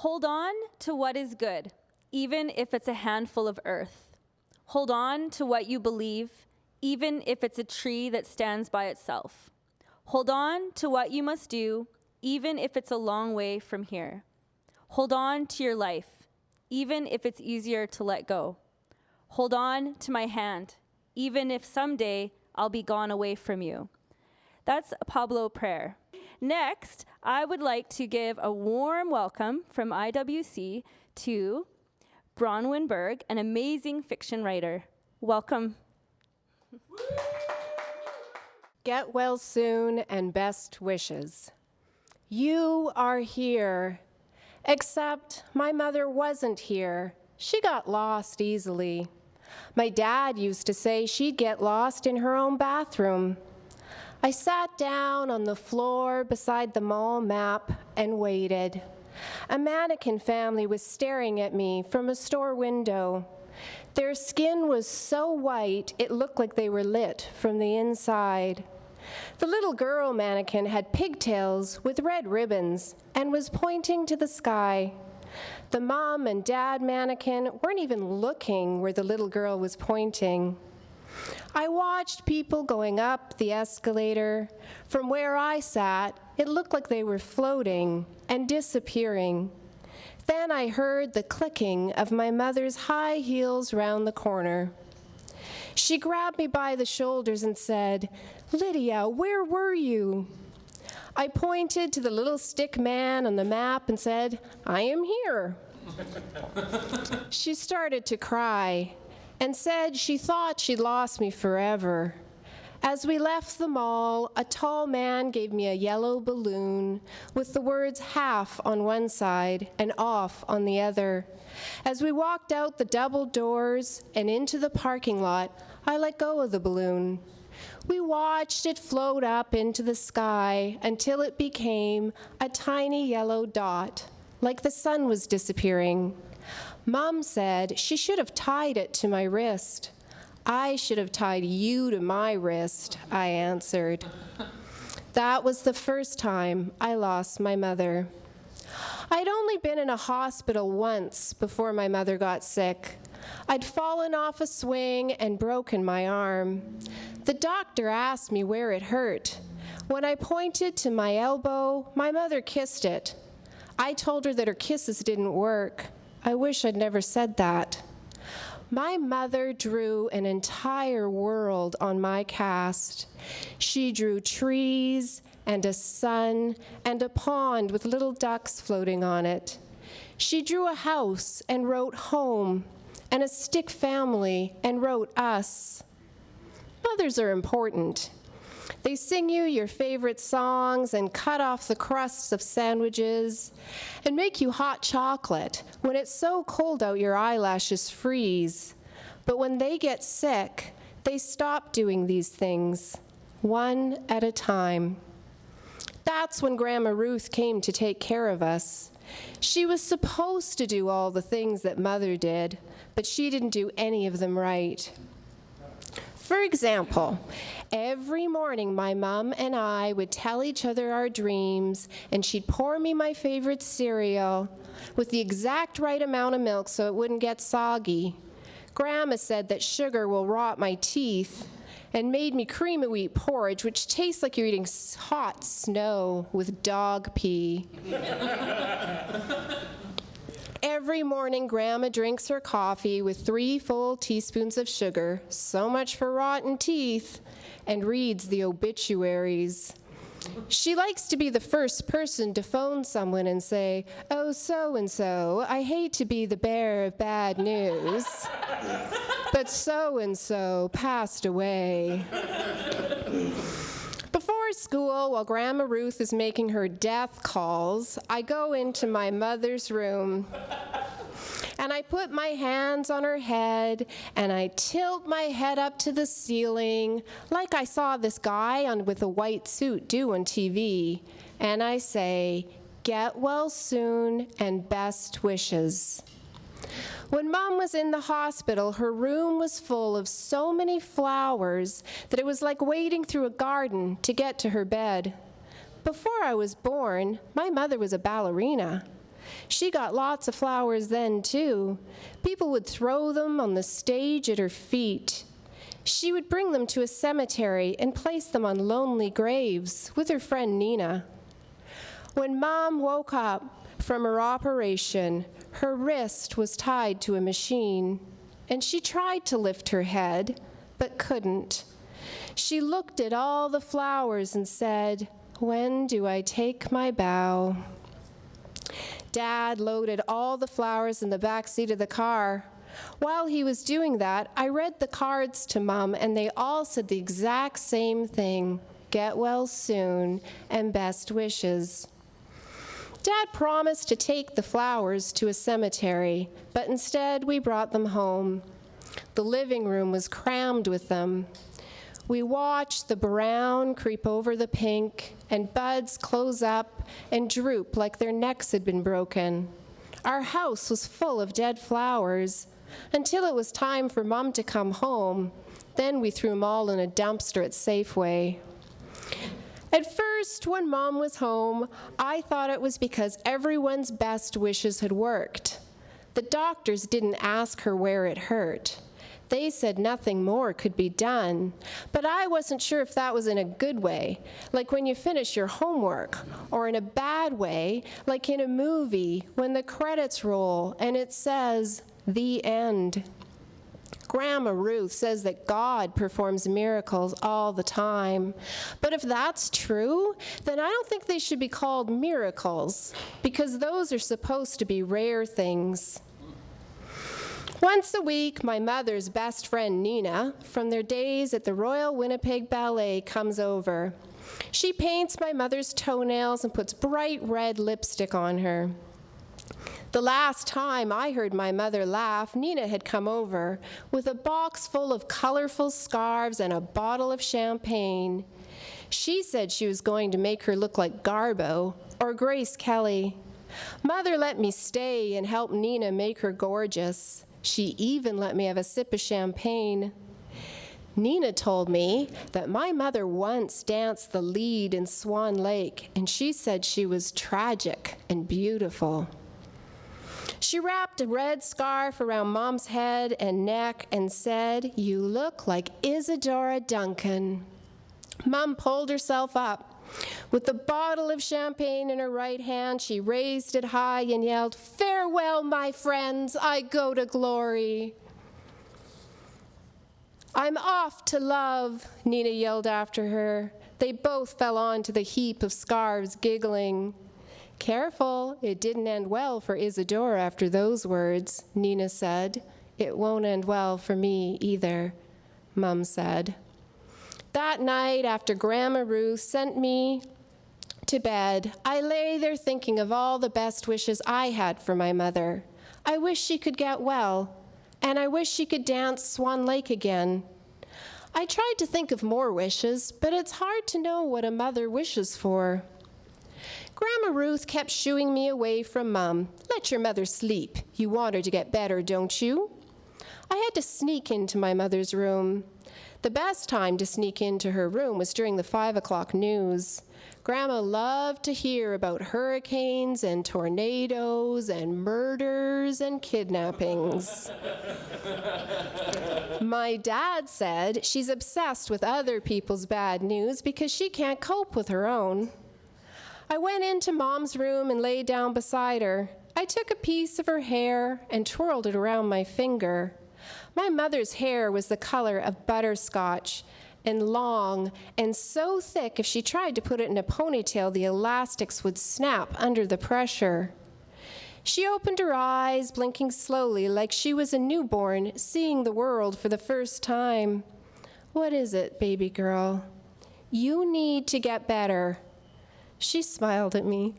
Hold on to what is good, even if it's a handful of earth. Hold on to what you believe, even if it's a tree that stands by itself. Hold on to what you must do, even if it's a long way from here. Hold on to your life, even if it's easier to let go. Hold on to my hand, even if someday I'll be gone away from you. That's a Pablo prayer. Next, I would like to give a warm welcome from IWC to Bronwyn Berg, an amazing fiction writer. Welcome. Get well soon and best wishes. You are here, except my mother wasn't here. She got lost easily. My dad used to say she'd get lost in her own bathroom. I sat down on the floor beside the mall map and waited. A mannequin family was staring at me from a store window. Their skin was so white, it looked like they were lit from the inside. The little girl mannequin had pigtails with red ribbons and was pointing to the sky. The mom and dad mannequin weren't even looking where the little girl was pointing. I watched people going up the escalator. From where I sat, it looked like they were floating and disappearing. Then I heard the clicking of my mother's high heels round the corner. She grabbed me by the shoulders and said, "Lydia, where were you?" I pointed to the little stick man on the map and said, "I am here." She started to cry and said she thought she'd lost me forever. As we left the mall, a tall man gave me a yellow balloon with the words "half" on one side and "off" on the other. As we walked out the double doors and into the parking lot, I let go of the balloon. We watched it float up into the sky until it became a tiny yellow dot, like the sun was disappearing. Mom said she should have tied it to my wrist. "I should have tied you to my wrist," I answered. That was the first time I lost my mother. I'd only been in a hospital once before my mother got sick. I'd fallen off a swing and broken my arm. The doctor asked me where it hurt. When I pointed to my elbow, my mother kissed it. I told her that her kisses didn't work. I wish I'd never said that. My mother drew an entire world on my cast. She drew trees and a sun and a pond with little ducks floating on it. She drew a house and wrote home, and a stick family and wrote us. Mothers are important. They sing you your favorite songs and cut off the crusts of sandwiches and make you hot chocolate. When it's so cold out, your eyelashes freeze. But when they get sick, they stop doing these things, one at a time. That's when Grandma Ruth came to take care of us. She was supposed to do all the things that Mother did, but she didn't do any of them right. For example, every morning my mom and I would tell each other our dreams, and she'd pour me my favorite cereal with the exact right amount of milk so it wouldn't get soggy. Grandma said that sugar will rot my teeth and made me cream of wheat porridge, which tastes like you're eating hot snow with dog pee. Every morning, Grandma drinks her coffee with 3 full teaspoons of sugar, so much for rotten teeth, and reads the obituaries. She likes to be the first person to phone someone and say, "Oh, so-and-so, I hate to be the bearer of bad news, but so-and-so passed away." Before school, while Grandma Ruth is making her death calls, I go into my mother's room, and I put my hands on her head, and I tilt my head up to the ceiling, like I saw this guy with a white suit do on TV, and I say, "Get well soon and best wishes." When Mom was in the hospital, her room was full of so many flowers that it was like wading through a garden to get to her bed. Before I was born, my mother was a ballerina. She got lots of flowers then, too. People would throw them on the stage at her feet. She would bring them to a cemetery and place them on lonely graves with her friend Nina. When Mom woke up from her operation, her wrist was tied to a machine, and she tried to lift her head, but couldn't. She looked at all the flowers and said, "When do I take my bow?" Dad loaded all the flowers in the back seat of the car. While he was doing that, I read the cards to Mom, and they all said the exact same thing: "Get well soon, and best wishes." Dad promised to take the flowers to a cemetery, but instead we brought them home. The living room was crammed with them. We watched the brown creep over the pink, and buds close up and droop like their necks had been broken. Our house was full of dead flowers until it was time for Mom to come home. Then we threw them all in a dumpster at Safeway. At first, when Mom was home, I thought it was because everyone's best wishes had worked. The doctors didn't ask her where it hurt. They said nothing more could be done, but I wasn't sure if that was in a good way, like when you finish your homework, or in a bad way, like in a movie when the credits roll and it says, "The end." Grandma Ruth says that God performs miracles all the time, but if that's true, then I don't think they should be called miracles, because those are supposed to be rare things. Once a week, my mother's best friend, Nina, from their days at the Royal Winnipeg Ballet, comes over. She paints my mother's toenails and puts bright red lipstick on her. The last time I heard my mother laugh, Nina had come over with a box full of colorful scarves and a bottle of champagne. She said she was going to make her look like Garbo or Grace Kelly. Mother let me stay and help Nina make her gorgeous. She even let me have a sip of champagne. Nina told me that my mother once danced the lead in Swan Lake, and she said she was tragic and beautiful. She wrapped a red scarf around Mom's head and neck and said, "You look like Isadora Duncan." Mom pulled herself up. With the bottle of champagne in her right hand, she raised it high and yelled, "Farewell, my friends, I go to glory." "I'm off to love," Nina yelled after her. They both fell onto the heap of scarves, giggling. "Careful, it didn't end well for Isadora after those words," Nina said. "It won't end well for me either," Mom said. That night, after Grandma Ruth sent me to bed, I lay there thinking of all the best wishes I had for my mother. I wish she could get well, and I wish she could dance Swan Lake again. I tried to think of more wishes, but it's hard to know what a mother wishes for. Grandma Ruth kept shooing me away from Mom. "Let your mother sleep. You want her to get better, don't you?" I had to sneak into my mother's room. The best time to sneak into her room was during the 5 o'clock news. Grandma loved to hear about hurricanes and tornadoes and murders and kidnappings. My dad said she's obsessed with other people's bad news because she can't cope with her own. I went into Mom's room and lay down beside her. I took a piece of her hair and twirled it around my finger. My mother's hair was the color of butterscotch and long and so thick if she tried to put it in a ponytail, the elastics would snap under the pressure. She opened her eyes, blinking slowly like she was a newborn seeing the world for the first time. "What is it, baby girl?" "You need to get better." She smiled at me.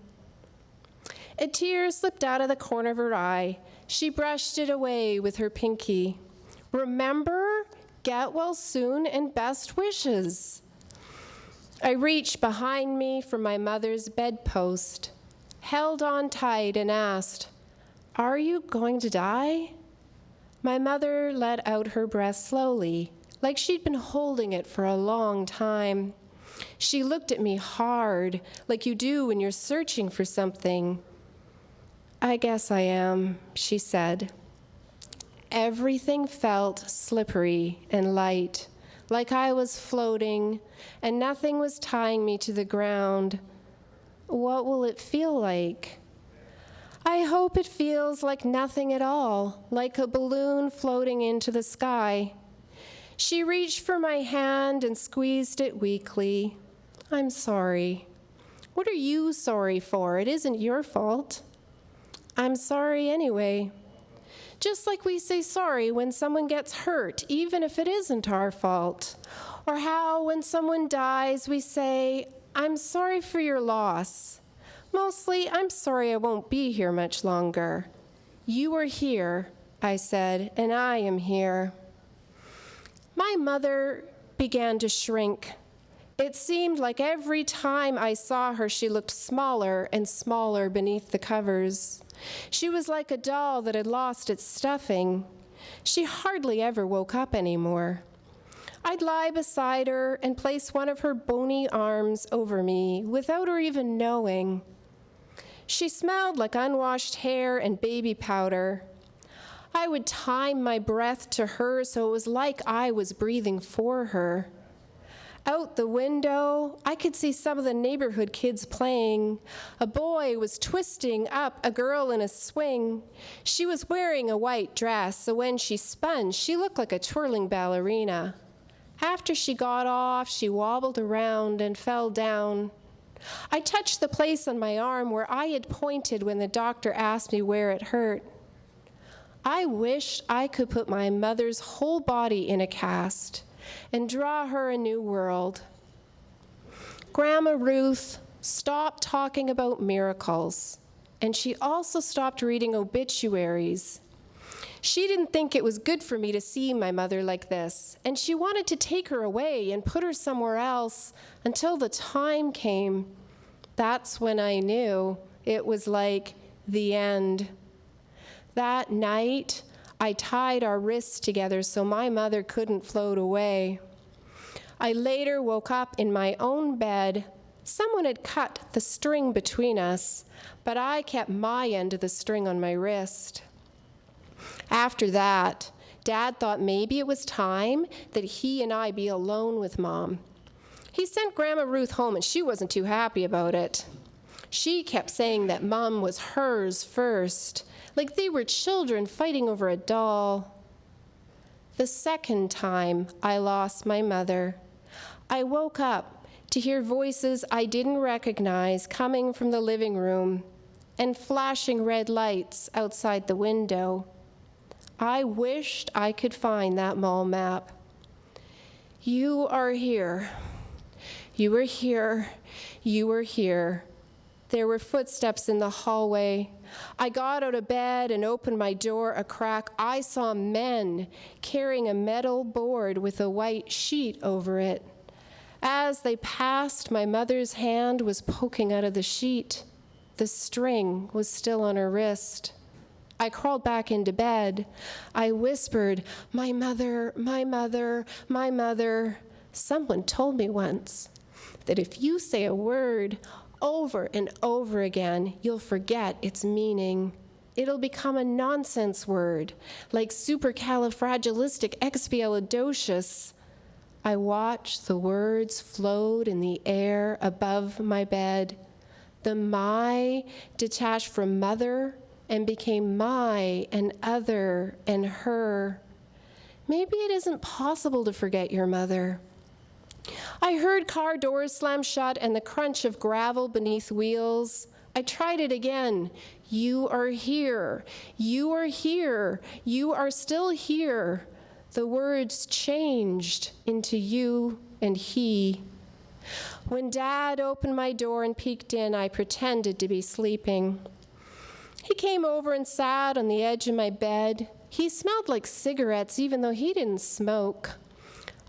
A tear slipped out of the corner of her eye. She brushed it away with her pinky. "Remember, get well soon and best wishes." I reached behind me for my mother's bedpost, held on tight and asked, "Are you going to die?" My mother let out her breath slowly, like she'd been holding it for a long time. She looked at me hard, like you do when you're searching for something. I guess I am, she said. Everything felt slippery and light, like I was floating, and nothing was tying me to the ground. What will it feel like? I hope it feels like nothing at all, like a balloon floating into the sky. She reached for my hand and squeezed it weakly. I'm sorry. What are you sorry for? It isn't your fault. I'm sorry anyway. Just like we say sorry when someone gets hurt, even if it isn't our fault. Or how when someone dies, we say, I'm sorry for your loss. Mostly, I'm sorry I won't be here much longer. You are here, I said, and I am here. My mother began to shrink. It seemed like every time I saw her, she looked smaller and smaller beneath the covers. She was like a doll that had lost its stuffing. She hardly ever woke up anymore. I'd lie beside her and place one of her bony arms over me without her even knowing. She smelled like unwashed hair and baby powder. I would time my breath to hers so it was like I was breathing for her. Out the window, I could see some of the neighborhood kids playing. A boy was twisting up a girl in a swing. She was wearing a white dress, so when she spun, she looked like a twirling ballerina. After she got off, she wobbled around and fell down. I touched the place on my arm where I had pointed when the doctor asked me where it hurt. I wished I could put my mother's whole body in a cast and draw her a new world. Grandma Ruth stopped talking about miracles, and she also stopped reading obituaries. She didn't think it was good for me to see my mother like this, and she wanted to take her away and put her somewhere else until the time came. That's when I knew it was like the end. That night, I tied our wrists together so my mother couldn't float away. I later woke up in my own bed. Someone had cut the string between us, but I kept my end of the string on my wrist. After that, Dad thought maybe it was time that he and I be alone with Mom. He sent Grandma Ruth home, and she wasn't too happy about it. She kept saying that Mom was hers first, like they were children fighting over a doll. The second time I lost my mother, I woke up to hear voices I didn't recognize coming from the living room and flashing red lights outside the window. I wished I could find that mall map. You are here. You are here. You are here. There were footsteps in the hallway. I got out of bed and opened my door a crack. I saw men carrying a metal board with a white sheet over it. As they passed, my mother's hand was poking out of the sheet. The string was still on her wrist. I crawled back into bed. I whispered, "My mother, my mother, my mother." Someone told me once that if you say a word over and over again, you'll forget its meaning. It'll become a nonsense word, like supercalifragilisticexpialidocious. I watched the words float in the air above my bed. The my detached from mother and became my and other and her. Maybe it isn't possible to forget your mother. I heard car doors slam shut and the crunch of gravel beneath wheels. I tried it again. You are here. You are here. You are still here. The words changed into you and he. When Dad opened my door and peeked in, I pretended to be sleeping. He came over and sat on the edge of my bed. He smelled like cigarettes, even though he didn't smoke.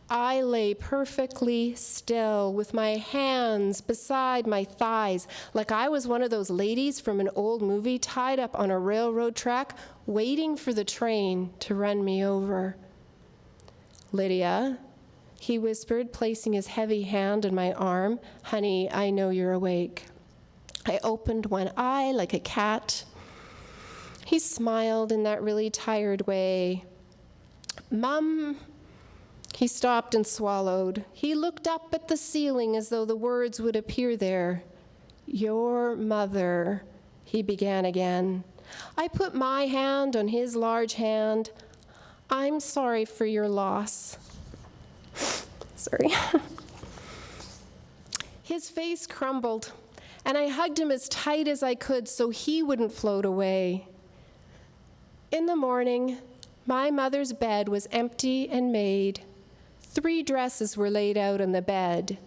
I lay perfectly still with my hands beside my thighs, like I was one of those ladies from an old movie tied up on a railroad track, waiting for the train to run me over. "Lydia," he whispered, placing his heavy hand on my arm. "Honey, I know you're awake." I opened one eye like a cat. He smiled in that really tired way. Mum, he stopped and swallowed. He looked up at the ceiling as though the words would appear there. Your mother, he began again. I put my hand on his large hand. I'm sorry for your loss. Sorry. His face crumbled, and I hugged him as tight as I could so he wouldn't float away. In the morning, my mother's bed was empty and made. 3 dresses were laid out on the bed.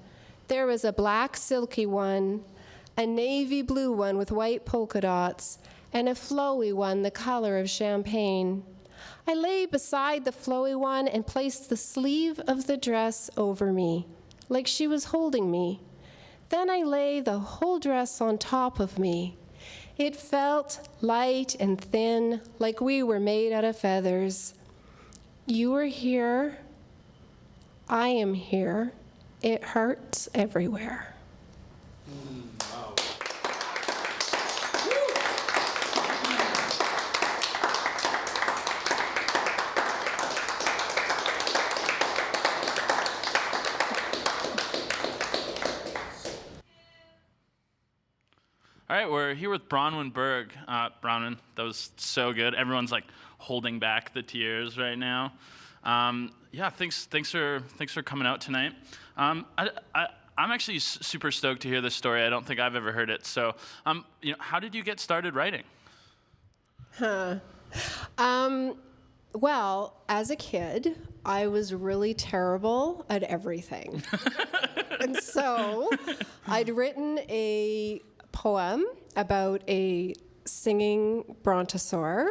There was a black silky one, a navy blue one with white polka dots, and a flowy one the color of champagne. I lay beside the flowy one and placed the sleeve of the dress over me, like she was holding me. Then I lay the whole dress on top of me. It felt light and thin, like we were made out of feathers. You were here. I am here. It hurts everywhere. Wow. All right, we're here with Bronwyn Berg. Bronwyn, that was so good. Everyone's like holding back the tears right now. Thanks for coming out tonight. I'm actually super stoked to hear this story. I don't think I've ever heard it. So, how did you get started writing? Well, as a kid, I was really terrible at everything. And so I'd written a poem about a singing brontosaur,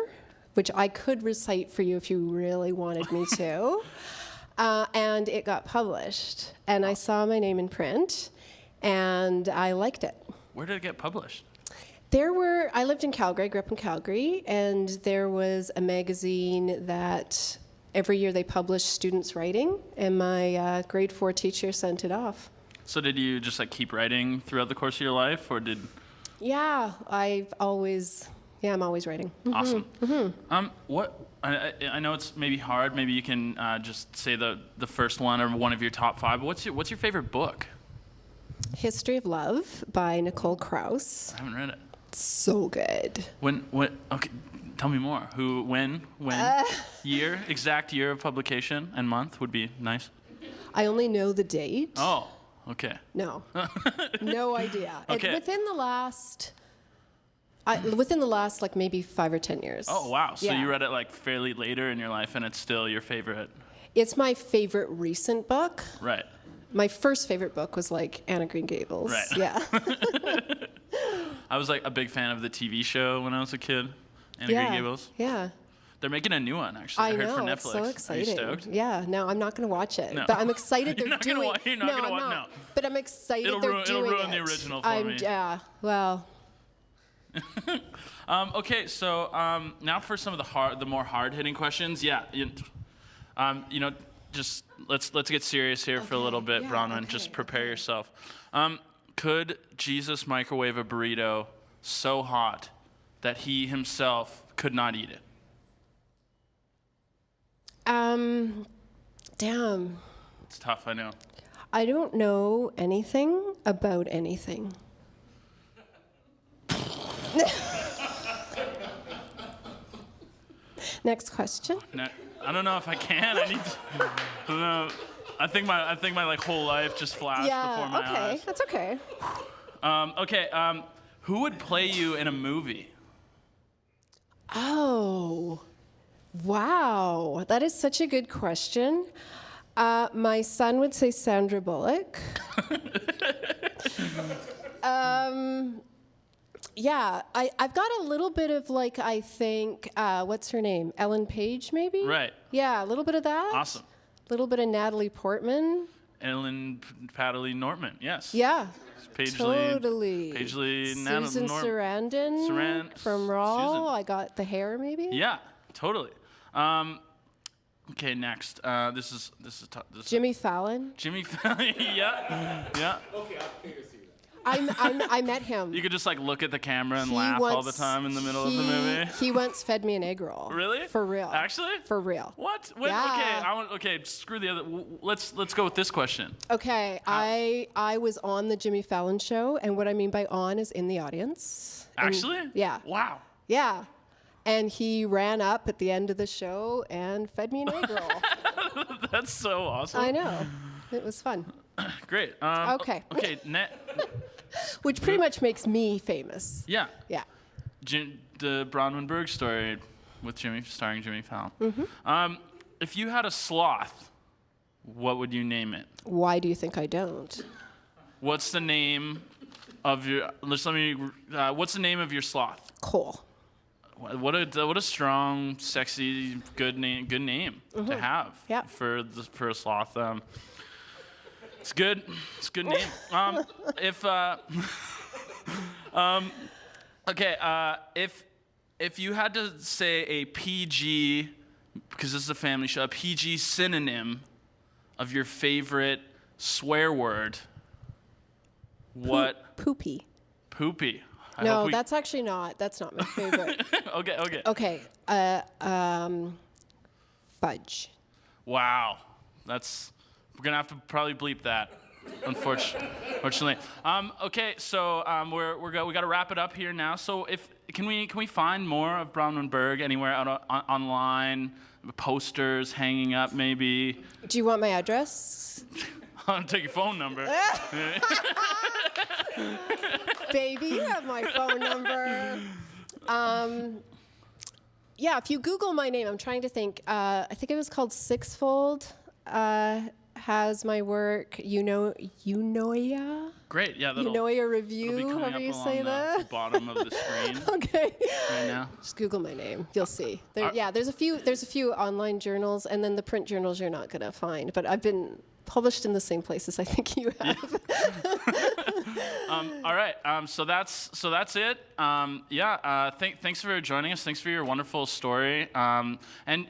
which I could recite for you if you really wanted me to. And it got published. And I saw my name in print, and I liked it. Where did it get published? I lived in Calgary, I grew up in Calgary, and there was a magazine that every year they published students writing, and my grade 4 teacher sent it off. So did you just like keep writing throughout the course of your life, or did? Yeah, I'm always writing. Awesome. What? I know it's maybe hard. Maybe you can just say the first one or one of your top 5. What's your favorite book? History of Love by Nicole Krauss. I haven't read it. So good. When? Okay, tell me more. Who? When? Year? Exact year of publication and month would be nice. I only know the date. Oh, okay. No. No idea. Okay. Within the last like maybe 5 or 10 years. Oh, wow. So Yeah. you read it like fairly later in your life, and it's still your favorite. It's my favorite recent book. Right. My first favorite book was like Anne of Green Gables. Right. Yeah. I was like a big fan of the TV show when I was a kid, Anne of Green Gables. Yeah. They're making a new one, actually. I heard know, for Netflix. it's so exciting. Are you stoked? Yeah, no, I'm not going to watch it. No. But I'm excited You're they're not gonna doing wa- you're not gonna wa- no. But I'm excited It'll they're ruin- doing it'll ruin it. the original for me. Yeah, well. Okay, so now for some of the more hard-hitting questions. Yeah, just let's get serious here for a little bit, yeah, Bronwyn. okay, Just prepare yourself. Could Jesus microwave a burrito so hot that he himself could not eat it? Damn. It's tough, I know. I don't know anything about anything. Next question. No, I don't know if I can. I don't know. I think my like whole life just flashed before my eyes. That's okay. Who would play you in a movie? Oh, wow. That is such a good question. My son would say Sandra Bullock. Yeah, I've got a little bit of like, I think, what's her name? Ellen Page, maybe? Right. Yeah, a little bit of that. Awesome. A little bit of Natalie Portman. Ellen Padley Norman, yes. Yeah. Paisley, Totally. Paisley, Susan Sarandon from Raw. Susan. I got the hair, maybe? Yeah, totally. Okay, next. This is tough. Jimmy Fallon. Jimmy Fallon. Yeah. Okay, I'll figure it out. I met him. You could just like look at the camera and He laugh all the once- time in the middle of the movie. He once fed me an egg roll. Really? For real. Actually? For real. What? Wait, Yeah. Okay, screw the other. Let's go with this question. Okay, I was on the Jimmy Fallon show, and what I mean by on is in the audience. And- Actually? yeah. Wow. Yeah. And he ran up at the end of the show and fed me an egg roll. That's so awesome. I know. It was fun. Great. Okay. Okay. Which pretty much makes me famous. Yeah. Yeah. The Bronwyn Berg story with starring Jimmy Fallon. Mm-hmm. If you had a sloth, what would you name it? Why do you think I don't? What's the name of your? What's the name of your sloth? Cole. What a strong, sexy, good name to have. Yeah. For a sloth. It's good. It's a good name. If you had to say a PG, because this is a family show, a PG synonym of your favorite swear word, what? Poopy. Poopy. No, that's actually not. That's not my favorite. Okay. Okay. Fudge. Wow. We're gonna have to probably bleep that. Unfortunately. Okay, so we got to wrap it up here now. So can we find more of Bronwyn Berg anywhere online? Posters hanging up, maybe. Do you want my address? I'll take your phone number. Baby, you have my phone number. Yeah, if you Google my name, I'm trying to think. I think it was called Sixfold. Has my work, Unoya? Great, yeah. Unoya Review, it'll be coming however up you along say the that. bottom of the screen Okay. right now. Just Google my name. You'll see. There's a few online journals, and then the print journals you're not going to find. But I've been published in the same places I think you have. All right. So that's it. Thanks for joining us. Thanks for your wonderful story. And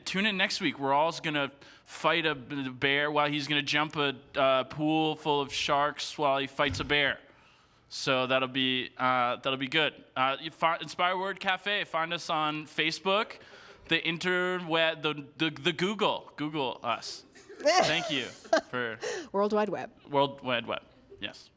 tune in next week. We're all gonna fight a bear while he's gonna jump a pool full of sharks while he fights a bear. So that'll be good. Inspire Word Cafe. Find us on Facebook, the interweb, the Google us. Thank you for World Wide Web. World Wide Web. Yes.